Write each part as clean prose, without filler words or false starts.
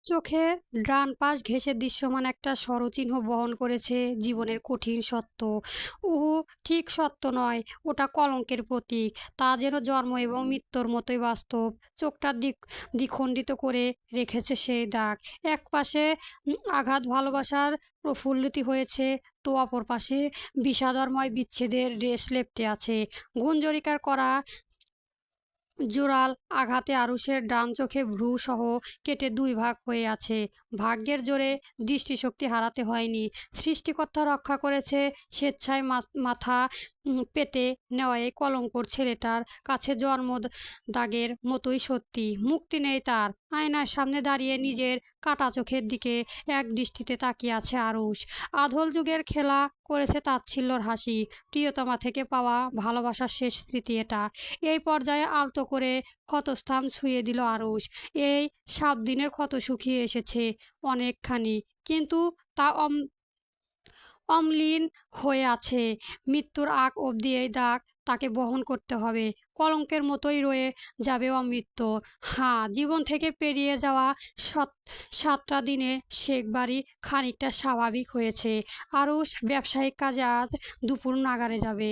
চোখের ডান পাশ ঘেঁষে দৃশ্যমান একটা স্বরচিহ্ন বহন করেছে জীবনের কঠিন সত্য। উহু, ঠিক সত্য নয়, ওটা কলঙ্কের প্রতীক। তা যেন জন্ম এবং মৃত্যুর মতোই বাস্তব। চোখটা দ্বিখণ্ডিত করে রেখেছে সেই দাগ। এক পাশে আঘাত ভালোবাসার প্রফুল্লতি হয়েছে, তো অপর পাশে বিষাদময় বিচ্ছেদের রেশ লেপ্টে আছে। গুঞ্জরিকার করা জোরাল আঘাতে আরুষের ডান চোখে ভ্রু সহ কেটে দুই ভাগ হয়ে আছে। ভাগ্যের জোরে দৃষ্টিশক্তি হারাতে হয়নি, সৃষ্টিকর্তা রক্ষা করেছে। স্বেচ্ছায় মাথা পেতে নেওয়া এই কলঙ্কর ছেলেটার কাছে জন্ম দাগের মতোই সত্যি। মুক্তি নেই তার। আয়নার সামনে দাঁড়িয়ে নিজের কাটা চোখের দিকে এক দৃষ্টিতে তাকিয়ে আছে আরুষ। আধল যুগের খেলা করেছে তাচ্ছিল্যর হাসি। প্রিয়তমা থেকে পাওয়া ভালোবাসার শেষ স্মৃতি এটা। এই পর্যায়ে আলতো করে ক্ষতস্থান ছুঁয়ে দিল আরুষ। এই 7 দিনের ক্ষত শুকিয়ে এসেছে অনেকখানি, কিন্তু তা অম্লীন হয়ে আছে। মৃত্যুর আগ অবধি এই দাগ তাকে বহন করতে হবে। কলঙ্কের মতোই রয়ে যাবে অমৃত্যু। হ্যাঁ, জীবন থেকে পেরিয়ে যাওয়া 7টা দিনে শেখবাড়ি খানিকটা স্বাভাবিক হয়েছে। আরুষ ব্যবসায়িক কাজে আজ দুপুর নাগারে যাবে।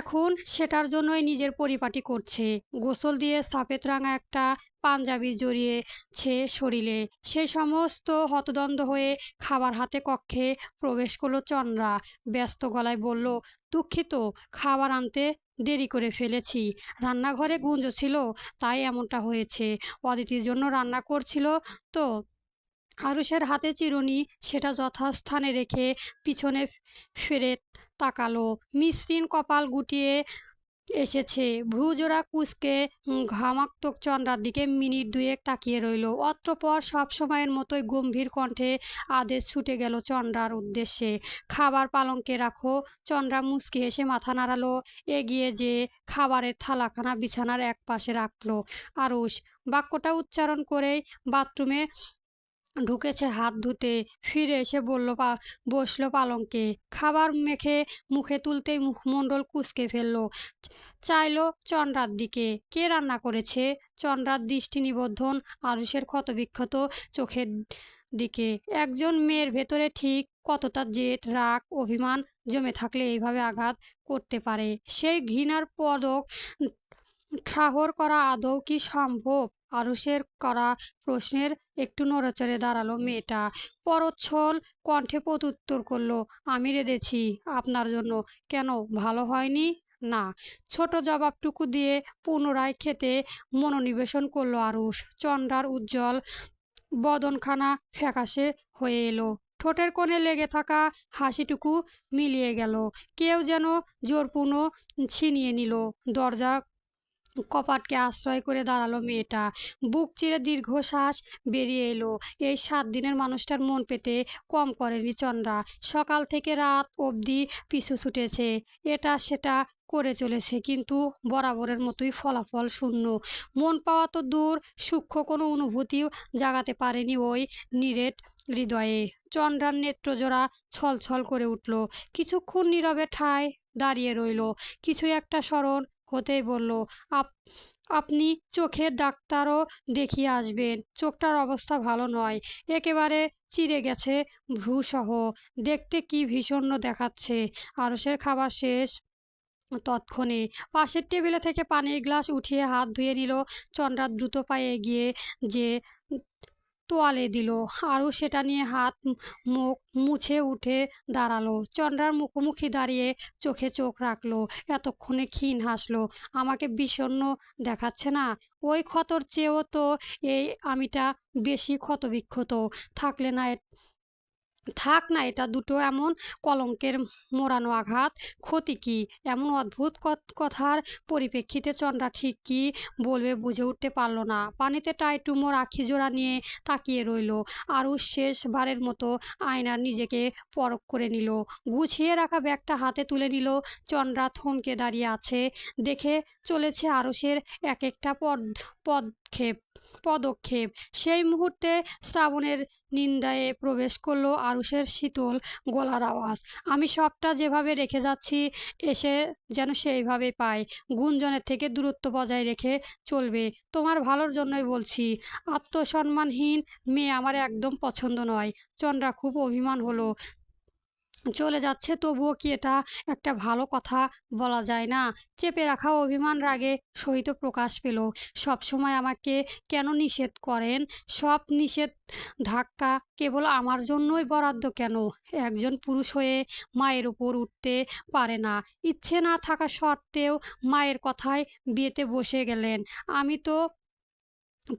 এখন সেটার জন্যই নিজের পরিপাটি করছে। গোসল দিয়ে সাপেদ রাঙা একটা পাঞ্জাবি জড়িয়েছে শরীরে। সেই সমস্ত হতদন্ত হয়ে খাবার হাতে কক্ষে প্রবেশ করলো চন্দ্রা। ব্যস্ত গলায় বলল, দুঃখিত, খাবার আনতে দেরি করে ফেলেছি। রান্নাঘরে গুঞ্জ ছিল, তাই এমনটা হয়েছে। অদিতির জন্য রান্না করছিল তো। আরুষের হাতে চিরুনি, সেটা যথাস্থানে রেখে পিছনে ফিরে তাকালো। মসৃণ কপাল গুটিয়ে এসেছে, ভ্রুজোড়া কুঁচকে ঘামাক্তক চন্দ্রার দিকে মিনিট দুয়েক তাকিয়ে রইল। অতঃপর সবসময়ের মতোই গম্ভীর কণ্ঠে আদেশ ছুটে গেল চন্দ্রার উদ্দেশ্যে, খাবার পালঙ্কে রাখো। চন্দ্রা মুচকি এসে মাথা নাড়ালো। এগিয়ে যে খাবারের থালাখানা বিছানার এক পাশে রাখলো। আরুষ বাক্যটা উচ্চারণ করেই বাথরুমে ঢুকেছে হাত ধুতে। ফিরে এসে বসলো পালঙ্কে। খাবার মেখে মুখে তুলতেই মুখমণ্ডল কুঁচকে ফেললো। চাইলো চন্দ্রার দিকে। কে রান্না করেছে? চন্দ্রার দৃষ্টি নিবদ্ধন আরুষের ক্ষতবিক্ষত চোখের দিকে। একজন মেয়ের ভেতরে ঠিক কতটা জেদ, রাগ, অভিমান জমে থাকলে এইভাবে আঘাত করতে পারে? সেই ঘৃণার পদক ঠাহর করা আদৌ কি সম্ভব? আরুষের করা প্রশ্নের একটু নড়েচড়ে দাঁড়ালো মেয়েটা। পরচ্ছল কণ্ঠে প্রত্যুত্তর করলো, আমি রেঁধেছি আপনার জন্য। কেন, ভালো হয়নি? না। ছোট জবাবটুকু দিয়ে পুনরায় খেতে মনোনিবেশন করলো আরুষ। চন্দ্রার উজ্জ্বল বদনখানা ফ্যাকাশে হয়ে এলো। ঠোঁটের কোণে লেগে থাকা হাসিটুকু মিলিয়ে গেল। কেউ যেন জোরপূর্ণ ছিনিয়ে নিল। দরজা কপাটকে আশ্রয় করে দাঁড়ালো মেয়েটা। বুক চিরে দীর্ঘশ্বাস বেরিয়ে এলো। এই 7 দিনের মানুষটার মন পেতে কম করেনি চন্দ্রা। সকাল থেকে রাত অবধি পিছু ছুটেছে, এটা সেটা করে চলেছে, কিন্তু বরাবরের মতোই ফলাফল শূন্য। মন পাওয়া তো দূর, সূক্ষ্ম কোনো অনুভূতিও জাগাতে পারেনি ওই নিরেট হৃদয়ে। চন্দ্রার নেত্রজোড়া ছলছল করে উঠল। কিছুক্ষণ নীরবে ঠায় দাঁড়িয়ে রইল। কিছু একটা স্মরণ হতেই বলল, আপনি চোখের ডাক্তারও দেখিয়ে আসবেন। চোখটার অবস্থা ভালো নয়, একেবারে চিড়ে গেছে ভ্রুসহ। দেখতে কি ভীষণ দেখাচ্ছে। আরুষের খাবার শেষ তৎক্ষণে পাশের টেবিলে থেকে পানির গ্লাস উঠিয়ে হাত ধুয়ে নিল। চন্দ্রা দ্রুত পায়ে এগিয়ে যে তোয়ালে দিল। আরও সেটা নিয়ে হাত মুখ মুছে উঠে দাঁড়ালো। চন্দ্রার মুখোমুখি দাঁড়িয়ে চোখে চোখ রাখলো। এতক্ষণে ক্ষীণ হাসলো। আমাকে বিষণ্ণ দেখাচ্ছে না? ওই ক্ষতর চেয়েও তো এই আমিটা বেশি ক্ষতবিক্ষত। থাকলে না থাক না, এটা দুটো এমন কলঙ্কের মোড়ানো আঘাত। ক্ষতি কি? এমন অদ্ভুত কথার পরিপ্রেক্ষিতে চন্দ্রা ঠিক কি বলবে বুঝে উঠতে পারল না। পানিতে টাইটুমোর আখি জোড়া নিয়ে তাকিয়ে রইল। আরও শেষবারের মতো আয়নার নিজেকে পরখ করে নিল। গুছিয়ে রাখা ব্যাগটা হাতে তুলে নিল। চন্দ্রা থমকে দাঁড়িয়ে আছে, দেখে চলেছে আরুষের এক একটা পদক্ষেপ। পদক্ষেপ। সেই মুহূর্তে শ্রাবণের নিন্দায়ে প্রবেশ করলো আরুষের শীতল গলার আওয়াজ। আমি সবটা যেভাবে রেখে যাচ্ছি এসে যেন সেইভাবে পায়। গুঞ্জনের থেকে দূরত্ব বজায় রেখে চলবে। তোমার ভালোর জন্যই বলছি। আত্মসম্মানহীন মেয়ে আমার একদম পছন্দ নয়। চন্দ্রা খুব অভিমান হলো। চলে যাচ্ছে, তবুও কি এটা একটা ভালো কথা বলা যায় না? চেপে রাখা অভিমান রাগে সহিত প্রকাশ পেল। সবসময় আমাকে কেন নিষেধ করেন? সব নিষেধ ধাক্কা কেবল আমার জন্যই বরাদ্দ কেন? একজন পুরুষ হয়ে মায়ের উপর উঠতে পারে না। ইচ্ছে না থাকা সত্ত্বেও মায়ের কথায় বিয়েতে বসে গেলেন। আমি তো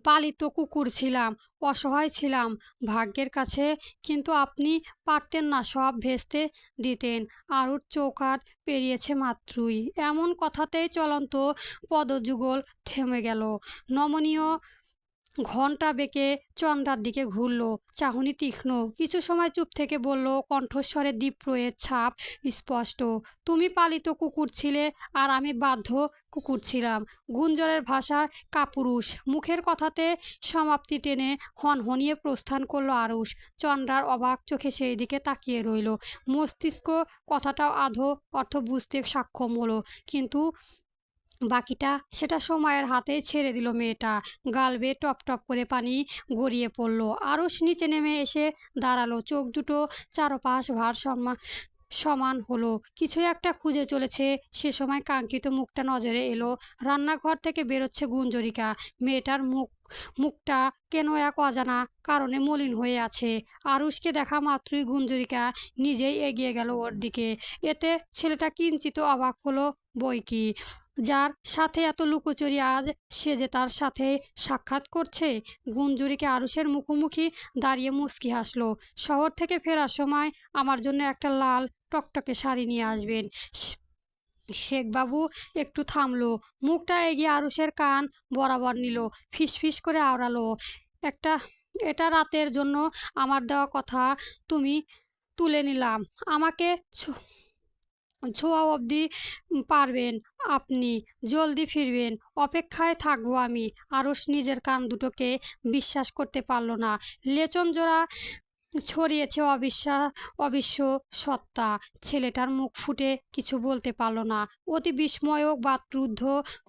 পালিত কুকুর ছিলাম, অসহায় ছিলাম ভাগ্যের কাছে। কিন্তু আপনি পারতেন না সব ভেস্তে দিতেন। আরুর চৌকাঠ পেরিয়েছে মাত্রই এমন কথাতেই চলন্ত পদযুগল থেমে গেল। নমনীয় ঘণ্টা বেঁকে চন্দ্রার দিকে ঘুরল, চাহনি তীক্ষ্ণ। কিছু সময় চুপ থেকে বলল, কণ্ঠস্বরে দ্বিপ্রয়ের ছাপ স্পষ্ট, তুমি পালিত কুকুর ছিলে আর আমি বাধ্য কুকুর ছিলাম। গুঞ্জরের ভাষার কাপুরুষ মুখের কথাতে সমাপ্তি টেনে হনহনিয়ে প্রস্থান করল আরুষ। চন্দ্রার অবাক চোখে সেই দিকে তাকিয়ে রইল। মস্তিষ্ক কথাটাও আধো অর্থ বুঝতে সক্ষম হলো, কিন্তু বাকিটা সেটা সময়ের হাতেই ছেড়ে দিল মেয়েটা। গাল বেয়ে টপ টপ করে পানি গড়িয়ে পড়ল। আরুষ নিচে নেমে এসে দাঁড়ালো। চোখ দুটো চারপাশ সমান হলো। কিছু একটা খুঁজে চলেছে। সে সময় কাঙ্ক্ষিত মুখটা নজরে এলো। রান্নাঘর থেকে বেরোচ্ছে গুঞ্জরিকা। মেয়েটার মুখটা কেন এক অজানা কারণে মলিন হয়ে আছে। আরুষকে দেখা মাত্রই গুঞ্জরিকা নিজেই এগিয়ে গেল ওর দিকে। এতে ছেলেটা কিঞ্চিত অবাক হলো বই কি। যার সাথে এত লুকোচুরি, আজ সে যে তার সাথে সাক্ষাৎ করছে। গুঞ্জরিকা আরুষের মুখোমুখি দাঁড়িয়ে মুচকি হাসলো। শহর থেকে ফেরার সময় আমার জন্য একটা লাল টকটকে শাড়ি নিয়ে আসবেন। শেখবাবু একটু থামলো, মুখটা এগিয়ে আরুষের কান বরাবর নিল, ফিসফিস করে আওড়ালো, একটা এটা রাতের জন্য আমার দেওয়া কথা তুমি তুলে নিলাম। আমাকে ছোঁয়া অবধি পারবেন আপনি। জলদি ফিরবেন, অপেক্ষায় থাকবো আমি। আরুষ নিজের কান দুটোকে বিশ্বাস করতে পারল না। লেচন জোড়া ছড়িয়েছে অবিশ্ব সত্তা। ছেলেটার মুখ ফুটে কিছু বলতে পারল না। অতি বিস্ময় ও বাকরুদ্ধ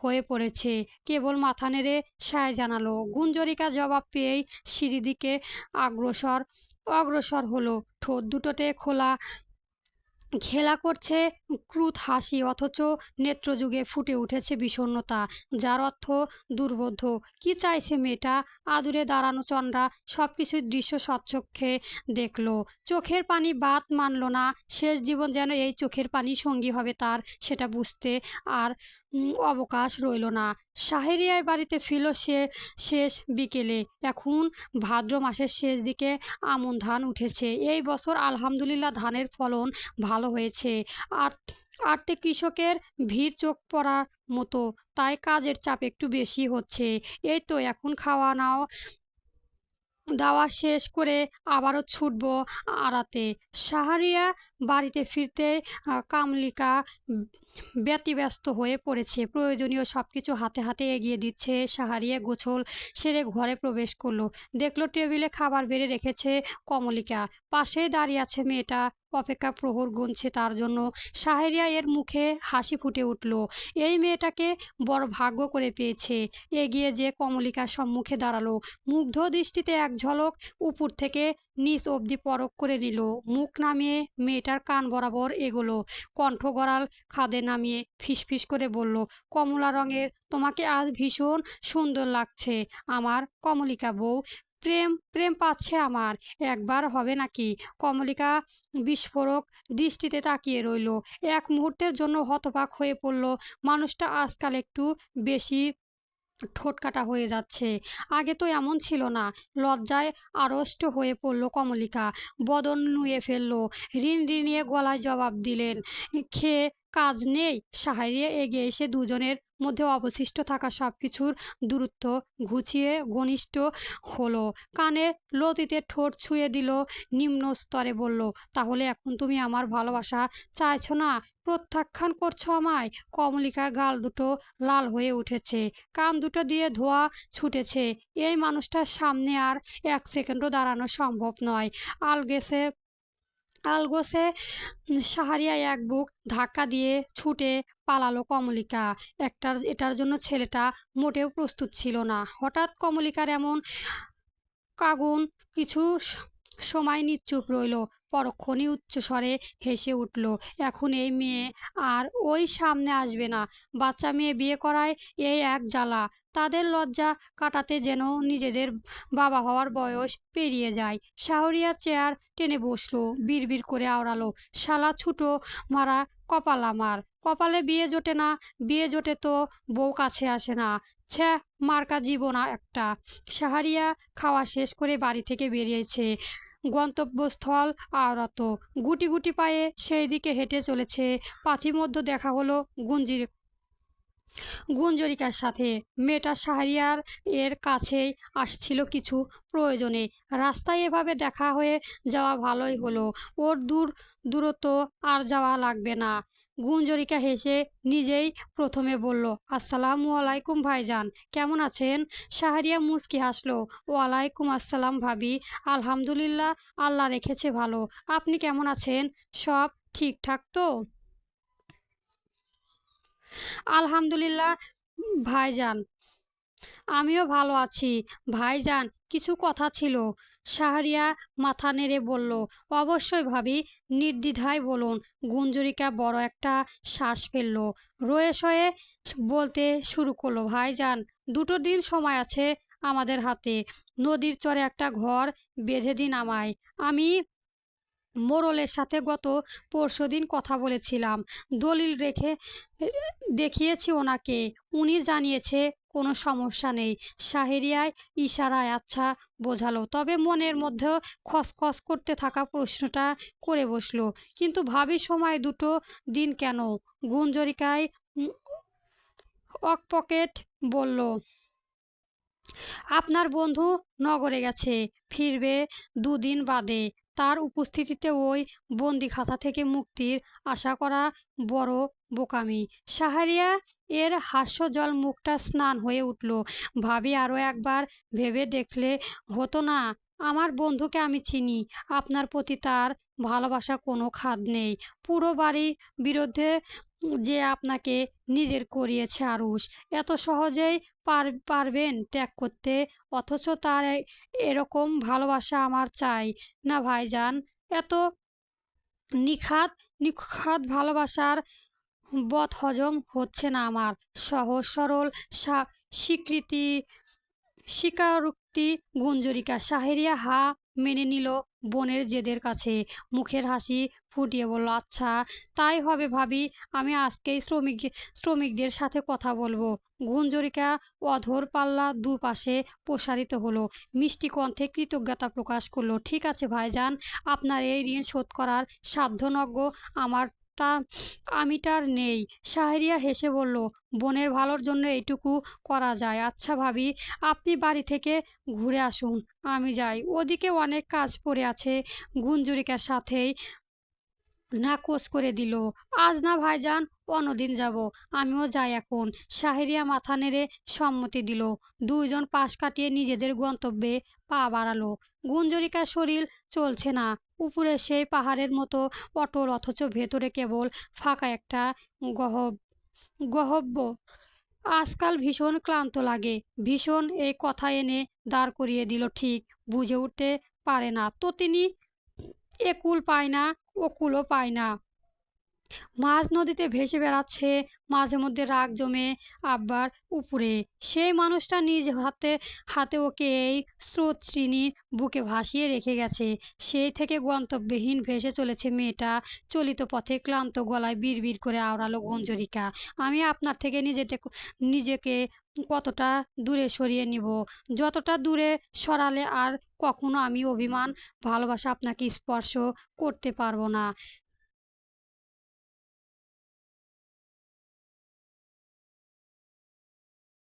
হয়ে পড়েছে। কেবল মাথা নেড়ে সায় জানালো। গুঞ্জরিকা জবাব পেয়েই সিঁড়ি দিকে অগ্রসর হলো। ঠোঁট দুটোতে ঘেলা করছে ক্রুদ্ধ হাসি, অথচ নেত্রযুগে ফুটে উঠেছে বিষণ্ণতা, যার অর্থ দুর্বোধ্য। কি চাইছে মেয়েটা? আদুরে দাঁড়ানো চন্দ্রা সবকিছুর দৃশ্য স্বচক্ষে দেখল। চোখের পানি বাদ মানল না। শেষ জীবন যেন এই চোখের পানি সঙ্গী হবে তার, সেটা বুঝতে আর অবকাশ রইল না। শাহেরিয়ার বাড়িতে ফিরল সে শেষ বিকেলে। এখন ভাদ্র মাসের শেষ দিকে আমন ধান উঠেছে। এই বছর আলহামদুলিল্লাহ ধানের ফলন ভালো হয়েছে। আর আরতে কৃষকের ভিড় চোখ পড়ার মতো, তাই কাজের চাপ একটু বেশি হচ্ছে। এই তো এখন খাওয়া দাওয়া শেষ করে আবারও ছুটব আড়াতে। শাহরিয়া বাড়িতে ফিরতে কামলিকা ব্যতিব্যস্ত হয়ে পড়েছে। প্রয়োজনীয় সবকিছু হাতে হাতে এগিয়ে দিচ্ছে। শাহরিয়া গোছল সেরে ঘরে প্রবেশ করলো। দেখলো টেবিলে খাবার বেড়ে রেখেছে কমলিকা। পাশেই দাঁড়িয়ে আছে মেয়েটা, অপেক্ষা প্রহর গুনছে তার জন্য। শাহরিয়া এর মুখে হাসি ফুটে উঠল। এই মেয়েটাকে বড় ভাগ্য করে পেয়েছে। এগিয়ে যে কমলিকার সম্মুখে দাঁড়ালো। মুগ্ধ দৃষ্টিতে এক ঝলক উপর থেকে নিচ অবধি পরখ করে নিল। মুখ নামিয়ে মেয়েটার কান বরাবর এগোলো। কণ্ঠ গড়াল খাদে নামিয়ে ফিসফিস করে বলল, কমলা রঙের তোমাকে আজ ভীষণ সুন্দর লাগছে আমার কমলিকা বউ। প্রেম প্রেম পাচ্ছে আমার। একবার হবে নাকি? কমলিকা বিস্ফোরক দৃষ্টিতে তাকিয়ে রইল। এক মুহূর্তের জন্য হতবাক হয়ে পড়ল। মানুষটা আজকাল একটু বেশি ঠোঁটকাটা হয়ে যাচ্ছে। আগে তো এমন ছিল না। লজ্জায় আড়ষ্ট হয়ে পড়ল কমলিকা। বদন নুয়ে ফেলল। ঋণ ঋণিয়ে গলায় জবাব দিলেন, খেয়ে কাজ নেই। শাহরিয়া এগিয়ে এসে দুজনের মধ্যে অবশিষ্ট থাকা সবকিছুর দূরত্ব ঘুচিয়ে ঘনিষ্ঠ হলো। কানের লতিতে ঠোঁট ছুঁয়ে দিল, নিম্ন স্তরে বলল, তাহলে এখন তুমি আমার ভালোবাসা চাইছো না, প্রত্যাখ্যান করছো আমায়? কমলিকার গাল দুটো লাল হয়ে উঠেছে, কান দুটো দিয়ে ধোঁয়া ছুটেছে। এই মানুষটার সামনে আর এক সেকেন্ডও দাঁড়ানো সম্ভব নয়। আলগেসে আলগোসে শাহরিয়া এক বুক ধাক্কা দিয়ে ছুটে পালালো কমলিকা। এটার জন্য ছেলেটা মোটেও প্রস্তুত ছিল না। হঠাৎ কমলিকার এমন কাগুন কিছু সময় নিশ্চুপ রইল, পরক্ষণই উচ্চস্বরে হেসে উঠল। এখন এই মেয়ে আর ওই সামনে আসবে না। বাচ্চা মেয়ে বিয়ে করায় এই এক জ্বালা। তাদের লজ্জা কাটাতে যেন নিজেদের বাবা হওয়ার বয়স পেরিয়ে যায়। শাহরিয়া চেয়ার টেনে বসলো, বিড়বিড় করে আওড়ালো, শালা ছুটো মারা কপাল আমার, কপালে বিয়ে জোটে না, বিয়ে জোটে তো বউ কাছে আসে না, ছ্যা মার্কা জীবন একটা। শাহরিয়া খাওয়া শেষ করে বাড়ি থেকে বেরিয়েছে, গন্তব্যস্থল আওড়াত। গুটি গুটি পায়ে সেই দিকে হেঁটে চলেছে। পাথিমধ্যে দেখা হলো গুঞ্জরিকার সাথে। মেয়েটা শাহরিয়ার এর কাছেই আসছিল কিছু প্রয়োজনে। রাস্তায় এভাবে দেখা হয়ে যাওয়া ভালোই হলো, ওর দূরত্ব আর যাওয়া লাগবে না। গুঞ্জরিকা হেসে নিজেই প্রথমে বলল, আসসালামু আলাইকুম ভাইজান, কেমন আছেন? শাহরিয়া মুচকি হাসলো, ওয়ালাইকুম আসসালাম ভাবি, আলহামদুলিল্লাহ, আল্লাহ রেখেছে ভালো। আপনি কেমন আছেন? সব ঠিকঠাক তো? আলহামদুলিল্লাহ ভাইজান, আমিও ভালো আছি। ভাইজান, কিছু কথা ছিল। শাহরিয়া মাথা নেড়ে বলল, অবশ্যই ভাবি, নির্দ্বিধায় বলুন। গুঞ্জরিকা বড় একটা শ্বাস ফেলল, রয়ে সয়ে বলতে শুরু করলো, ভাইজান, 2 দিন সময় আছে আমাদের হাতে। নদীর চরে একটা ঘর বেঁধে দিন আমায়। আমি মোড়লের সাথে গত পরশুদিন কথা বলেছিলাম, দলিল রেখে দেখিয়েছি ওনাকে, উনি জানিয়েছে কোনো সমস্যা নেই। শাহরিয়ায় ইশারায় আচ্ছা বোঝালো, তবে মনের মধ্যেও খসখস করতে থাকা প্রশ্নটা করে বসলো, কিন্তু ভাবি সময় 2 দিন কেন? গুঞ্জরিকায় অকপকেট বলল, আপনার বন্ধু নগরে গেছে, ফিরবে 2 দিন বাদে। তার উপস্থিতিতে ওই বন্দিখাতা থেকে মুক্তির আশা করা বড় বোকামি। শাহরিয়া এর হাস্যজল মুখটা স্নান হয়ে উঠল। ভাবি, আরও একবার ভেবে দেখলে হতো না? আমার বন্ধুকে আমি চিনি, আপনার প্রতি তার ভালোবাসা কোনো খাদ নেই। পুরো বাড়ির বিরুদ্ধে যে আপনাকে নিজের করিয়েছে আরুষ, এত সহজেই পারবেন ত্যাগ করতে? অথচ তার এরকম ভালোবাসা আমার চাই না ভাইজান। এত নিখাদ নিখাদ ভালোবাসার বদহজম হচ্ছে না আমার। সহজ সরল স্বীকৃতি স্বীকারোক্তি। গুঞ্জরিকা। শাহরিয়া হা মেনে নিল বোনের জেদের কাছে, মুখের হাসি ফুটিয়ে বলল, আচ্ছা তাই হবে ভাবি, আমি আজকেই শ্রমিকদের সাথে কথা বলবো। গুঞ্জরিকা অধর পাল্লা দুপাশে প্রসারিত হলো, মিষ্টি কণ্ঠে কৃতজ্ঞতা প্রকাশ করলো, ঠিক আছে ভাইজান, আপনার এই ঋণ শোধ করার সাধ্যনজ্ঞ আমিটার নেই। শাহরিয়া হেসে বলল, বোনের ভালোর জন্য এইটুকু করা যায়। আচ্ছা ভাবি, আপনি বাড়ি থেকে ঘুরে আসুন, আমি যাই, ওদিকে অনেক কাজ পড়ে আছে। গুঞ্জরিকার সাথেই নাকচ করে দিল, আজ না ভাইজান, অন্যদিন যাব, আমিও যাই এখন। শাহরিয়া মাথা নেড়ে সম্মতি দিল। দুইজন পাশ কাটিয়ে নিজেদের গন্তব্যে পা বাড়ালো। গুঞ্জরিকার শরীর চলছে না, উপরে সেই পাহাড়ের মতো অটল, অথচ ভেতরে কেবল ফাঁকা একটা গহব্ব। আজকাল ভীষণ ক্লান্ত লাগে। ভীষণ এই কথা এনে দাঁড় করিয়ে দিল, ঠিক বুঝে উঠতে পারে না তো তিনি, একুল পায় না ওকুলও পায় না। মাঝ নদীতে ভেসে বেড়াচ্ছে, মাঝে মধ্যে রাগ জমে আব্বার উপরে। সেই মানুষটা নিজ হাতে হাতে ওকে এই স্রোতস্বিনীর বুকে ভাসিয়ে রেখে গেছে। সেই থেকে গন্তব্যহীন ভেসে চলেছে মেয়েটা। চলিত পথে ক্লান্ত গলায় বিড়বিড় করে আওড়ালো গুঞ্জরিকা, আমি আপনার থেকে নিজেকে কতটা দূরে সরিয়ে নিব, যতটা দূরে সরালে আর কখনো আমি অভিমান ভালোবাসা আপনাকে স্পর্শ করতে পারবো না।